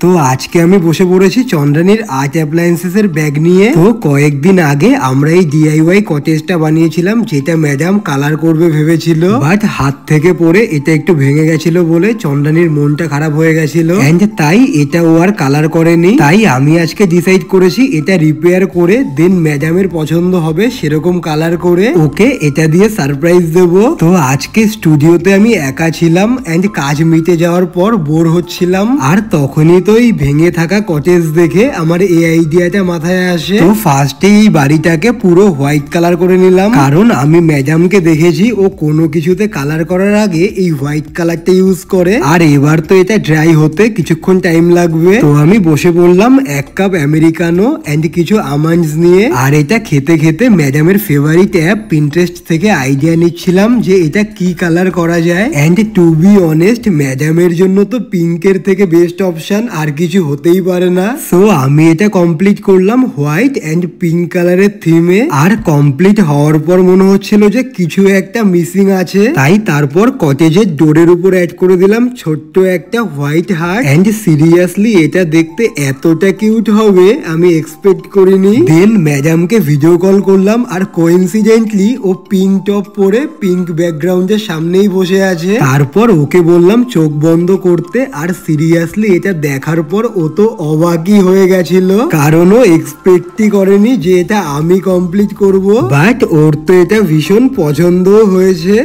তো আজকে আমি বসে পড়েছি চন্দ্রানীর আর্ট অ্যাপ্লায়েন্সেস এর ব্যাগ নিয়ে। তো কয়েকদিন আগে আমরা এই ডিআইওয়াই কটেজটা বানিয়েছিলাম, যেটা ম্যাডাম কালার করবে ভেবেছিল, বাট হাত থেকে পড়ে এটা একটু ভেঙে গেছিল বলে চন্দ্রানীর মনটা খারাপ হয়ে গেছিল, এন্ড তাই এটা ও আর কালার করেনি। তাই আমি আজকে ডিসাইড করেছি এটা রিপেয়ার করে দেন ম্যাডামের পছন্দ হবে সেরকম কালার করে ওকে এটা দিয়ে সারপ্রাইজ দেবো। তো আজকে স্টুডিওতে আমি একা ছিলাম এন্ড কাজ মিটে যাওয়ার পর বোর হচ্ছিলাম, আর তখনই তো এই ভেঙে থাকা কটেজ দেখে আমার এই আইডিয়াটা মাথায় আসে। তো ফার্স্টে এই বাড়িটাকে পুরো হোয়াইট কালার করে নিলাম, কারণ আমি ম্যাডামকে দেখেছি ও কোনো কিছুতে কালার করার আগে এই হোয়াইট কালারটা ইউজ করে। আর এবার তো এটা ড্রাই হতে কিছুক্ষণ টাইম লাগবে। তো আমি বসে পড়লাম 1 কাপ আমেরিকানো এন্ড কিছু আমন্ডস নিয়ে, আর এটা খেতে খেতে ম্যাডামের ফেভারিট অ্যাপ পিন্টারেস্ট থেকে আইডিয়া নিচ্ছিলাম যে এটা কি কালার করা যায়। এন্ড টু বি অনেস্ট, ম্যাডামের জন্য তো পিঙ্কের থেকে বেস্ট অপশন আর কিছু হতেই পারে না। সো আমি এটা কমপ্লিট করলাম হোয়াইট এন্ড পিঙ্ক কালারের থিমে। আর কমপ্লিট হওয়ার পর মনে হচ্ছিল যে কিছু একটা মিসিং আছে, তাই তারপর কটেজের ডোরের উপর অ্যাড করে দিলাম ছোট্ট একটা হোয়াইট হার্ট। এন্ড সিরিয়াসলি এটা দেখতে এতটা কিউট হবে আমি এক্সপেক্ট করিনি। দেন ম্যাডামকে ভিডিও কল করলাম, আর কোইন্সিডেন্টলি ও পিঙ্ক টপ পরে পিঙ্ক ব্যাকগ্রাউন্ডের সামনেই বসে আছে। তারপর ওকে বললাম চোখ বন্ধ করতে, আর সিরিয়াসলি এটা দেখার পর ও তো অবাকই হয়ে গেছিল, কারণ ও এক্সপেক্টই করেনি যে এটা আমি কমপ্লিট করব। বাট ওর তো এটা ভীষণ পছন্দ হয়েছে।